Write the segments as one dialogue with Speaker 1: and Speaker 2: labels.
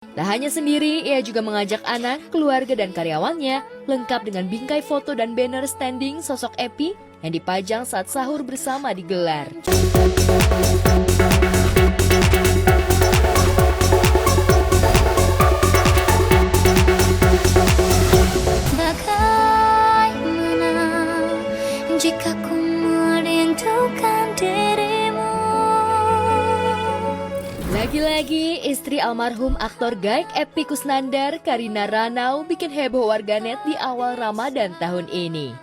Speaker 1: Tak hanya sendiri, ia juga mengajak anak, keluarga, dan karyawannya lengkap dengan bingkai foto dan banner standing sosok Epi yang dipajang saat sahur bersama digelar.
Speaker 2: Bagaimana jika ku merindukan dirimu?
Speaker 1: Lagi-lagi, istri almarhum aktor Gaek Epy Kusnandar, Karina Ranau, bikin heboh warganet di awal Ramadan tahun ini.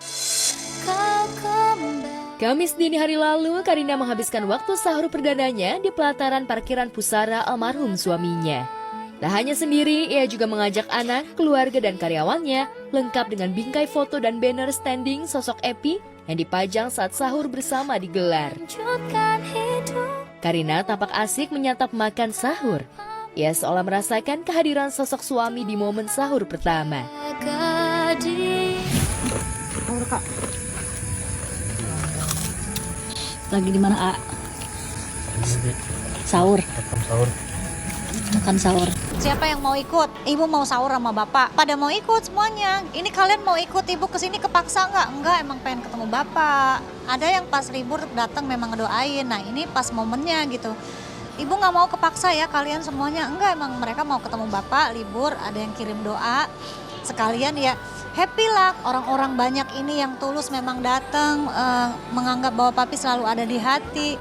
Speaker 1: Kamis dini hari lalu, Karina menghabiskan waktu sahur perdananya di pelataran parkiran pusara almarhum suaminya. Tak hanya sendiri, ia juga mengajak anak, keluarga, dan karyawannya lengkap dengan bingkai foto dan banner standing sosok Epi yang dipajang saat sahur bersama digelar. Karina tampak asik menyantap makan sahur. Ia seolah merasakan kehadiran sosok suami di momen sahur pertama.
Speaker 3: Kak. Lagi di mana, A? Sahur. Makan sahur.
Speaker 4: Siapa yang mau ikut? Ibu mau sahur sama bapak. Pada mau ikut semuanya. Ini kalian mau ikut ibu kesini kepaksa nggak? Enggak, emang pengen ketemu bapak. Ada yang pas libur datang memang ngedoain. Nah ini pas momennya gitu. Ibu nggak mau kepaksa ya kalian semuanya. Enggak, emang mereka mau ketemu bapak libur. Ada yang kirim doa. Sekalian ya happy lah. Orang-orang banyak ini yang tulus memang datang menganggap bahwa papi selalu ada di hati.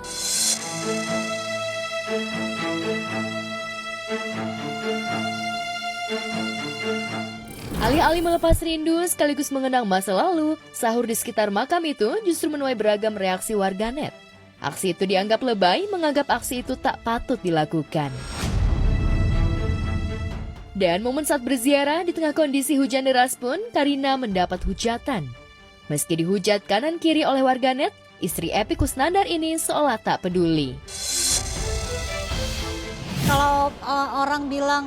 Speaker 1: Alih-alih melepas rindu sekaligus mengenang masa lalu, sahur di sekitar makam itu justru menuai beragam reaksi warganet. Aksi itu dianggap lebay, menganggap aksi itu tak patut dilakukan. Dan momen saat berziarah di tengah kondisi hujan deras pun, Karina mendapat hujatan. Meski dihujat kanan kiri oleh warganet, istri Epy Kusnandar ini seolah tak peduli.
Speaker 4: Kalau orang bilang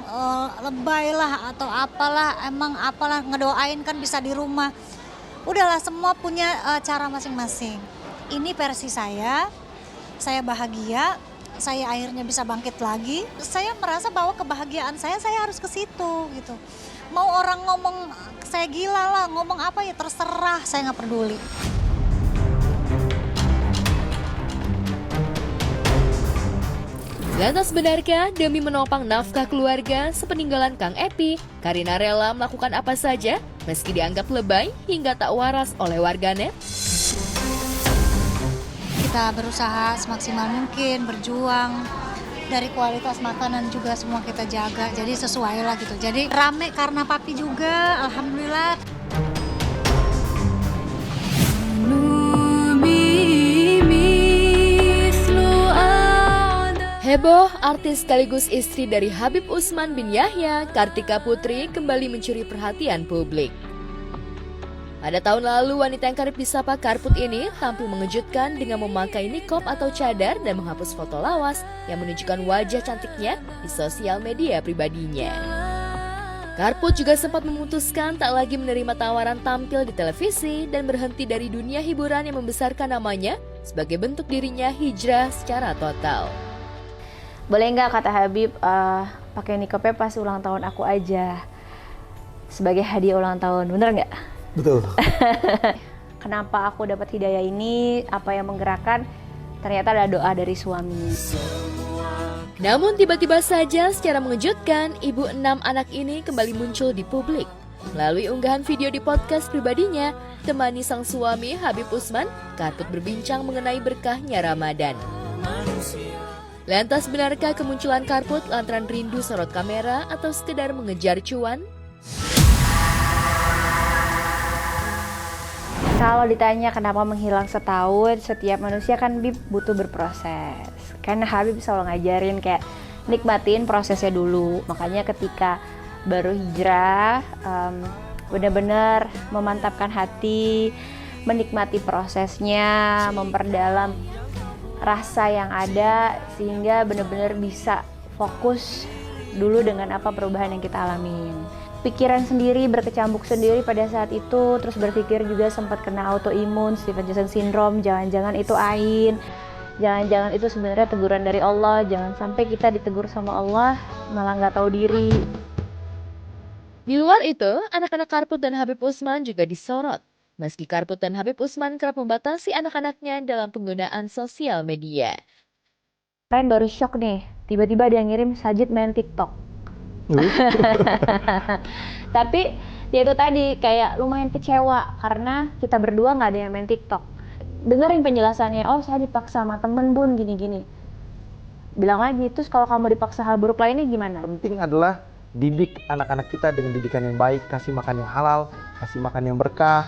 Speaker 4: lebay lah atau apalah, emang apalah ngedoain kan bisa di rumah. Udahlah semua punya cara masing-masing. Ini versi saya bahagia, saya akhirnya bisa bangkit lagi. Saya merasa bahwa kebahagiaan saya harus ke situ gitu. Mau orang ngomong saya gila lah, ngomong apa ya terserah, saya nggak peduli.
Speaker 1: Lantas benarkah demi menopang nafkah keluarga sepeninggalan Kang Epy, Karina rela melakukan apa saja meski dianggap lebay hingga tak waras oleh warganet?
Speaker 4: Kita berusaha semaksimal mungkin, berjuang. Dari kualitas makanan juga semua kita jaga, jadi sesuai lah gitu. Jadi rame karena papi juga, alhamdulillah.
Speaker 1: Heboh, artis sekaligus istri dari Habib Usman bin Yahya, Kartika Putri kembali mencuri perhatian publik. Pada tahun lalu, wanita yang kerap disapa Karput ini tampil mengejutkan dengan memakai nikob atau cadar dan menghapus foto lawas yang menunjukkan wajah cantiknya di sosial media pribadinya. Karput juga sempat memutuskan tak lagi menerima tawaran tampil di televisi dan berhenti dari dunia hiburan yang membesarkan namanya sebagai bentuk dirinya hijrah secara total.
Speaker 5: Boleh nggak kata Habib pakai nikopnya pas ulang tahun aku aja sebagai hadiah ulang tahun, bener nggak?
Speaker 6: Betul.
Speaker 5: Kenapa aku dapat hidayah ini? Apa yang menggerakkan? Ternyata ada doa dari suami.
Speaker 1: Namun tiba-tiba saja secara mengejutkan, ibu 6 anak ini kembali muncul di publik. Melalui unggahan video di podcast pribadinya, temani sang suami Habib Usman, Karput berbincang mengenai berkahnya Ramadan. Lantas benarkah kemunculan Karput lantaran rindu sorot kamera atau sekedar mengejar cuan?
Speaker 5: Kalau ditanya kenapa menghilang setahun, setiap manusia kan Bib butuh berproses. Karena Habib selalu ngajarin kayak nikmatin prosesnya dulu. Makanya ketika baru hijrah, benar-benar memantapkan hati, menikmati prosesnya, memperdalam rasa yang ada sehingga benar-benar bisa fokus dulu dengan apa perubahan yang kita alamin. Pikiran sendiri, berkecambuk sendiri pada saat itu, terus berpikir juga sempat kena autoimun, Stephen Johnson syndrome, jangan-jangan itu AIN. Jangan-jangan itu sebenarnya teguran dari Allah. Jangan sampai kita ditegur sama Allah malah nggak tahu diri.
Speaker 1: Di luar itu, anak-anak Karput dan Habib Usman juga disorot. Meski Karput dan Habib Usman kerap membatasi anak-anaknya dalam penggunaan sosial media.
Speaker 5: Kalian baru shock nih, tiba-tiba dia ngirim Sajid main TikTok. Tapi dia itu tadi kayak lumayan kecewa karena kita berdua nggak ada yang main TikTok. Dengerin penjelasannya, oh saya dipaksa sama temen bun gini-gini. Bilang lagi, terus kalau kamu dipaksa hal buruk lainnya gimana?
Speaker 6: Penting adalah didik anak-anak kita dengan didikan yang baik, kasih makan yang halal, kasih makan yang berkah.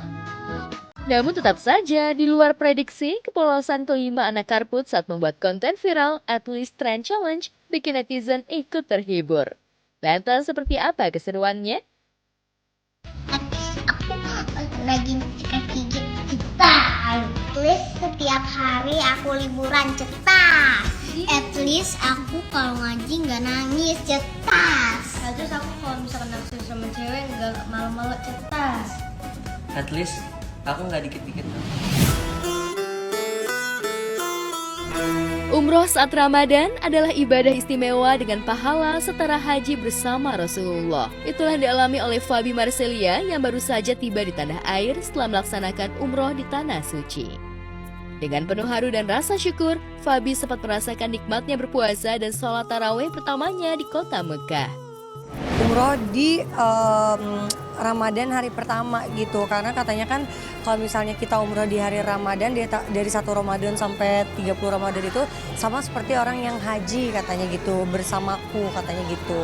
Speaker 1: Namun tetap saja, di luar prediksi, kepolosan kelima anak Karput saat membuat konten viral At Least Trend Challenge bikin netizen ikut terhibur. Lantas seperti apa keseruannya?
Speaker 2: Aku lagi gigit cetas. At least setiap hari aku liburan cetas. At least aku kalau ngaji nggak nangis cetas.
Speaker 7: Terus aku kalau misalkan naksir sama cewek nggak malu-malu cetas.
Speaker 8: At least aku nggak dikit-dikit.
Speaker 1: Umroh saat Ramadan adalah ibadah istimewa dengan pahala setara haji bersama Rasulullah. Itulah yang dialami oleh Fabi Marcelia yang baru saja tiba di tanah air setelah melaksanakan umroh di Tanah Suci. Dengan penuh haru dan rasa syukur, Fabi sempat merasakan nikmatnya berpuasa dan sholat tarawih pertamanya di kota Mekah.
Speaker 9: Umroh di Ramadan hari pertama gitu, karena katanya kan kalau misalnya kita umroh di hari Ramadan dari 1 Ramadan sampai 30 Ramadan itu sama seperti orang yang haji katanya gitu, bersamaku katanya gitu.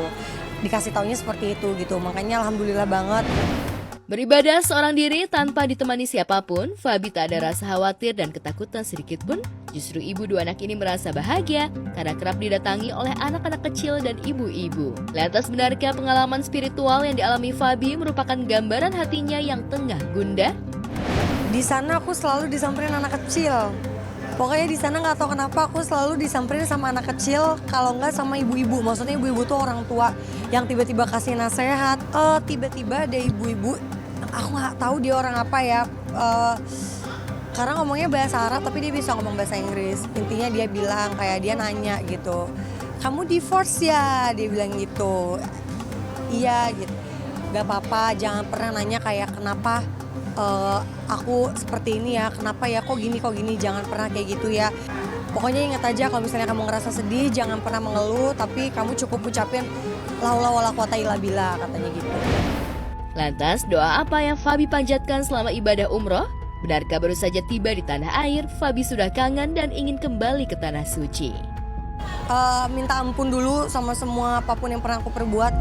Speaker 9: Dikasih taunya seperti itu gitu, makanya alhamdulillah banget.
Speaker 1: Beribadah seorang diri tanpa ditemani siapapun, Fabi tak ada rasa khawatir dan ketakutan sedikit pun. Justru ibu dua anak ini merasa bahagia karena kerap didatangi oleh anak-anak kecil dan ibu-ibu. Lantas benarkah pengalaman spiritual yang dialami Fabi merupakan gambaran hatinya yang tengah gundah?
Speaker 9: Di sana aku selalu disamperin anak kecil. Pokoknya di sana nggak tahu kenapa aku selalu disamperin sama anak kecil, kalau nggak sama ibu-ibu. Maksudnya ibu-ibu tuh orang tua yang tiba-tiba kasih nasihat. Tiba-tiba ada ibu-ibu, aku nggak tahu dia orang apa ya. Karena ngomongnya bahasa Arab tapi dia bisa ngomong bahasa Inggris. Intinya dia bilang kayak dia nanya gitu, kamu divorce ya? Dia bilang gitu. Iya gitu. Gak apa-apa, jangan pernah nanya kayak kenapa aku seperti ini ya, kenapa ya kok gini, jangan pernah kayak gitu ya. Pokoknya ingat aja kalau misalnya kamu ngerasa sedih, jangan pernah mengeluh, tapi kamu cukup ucapin la haula wala quwata illa billah, katanya gitu.
Speaker 1: Lantas doa apa yang Fabi panjatkan selama ibadah umroh? Benarkah baru saja tiba di tanah air, Fabi sudah kangen dan ingin kembali ke Tanah Suci?
Speaker 9: Minta ampun dulu sama semua apapun yang pernah aku perbuat.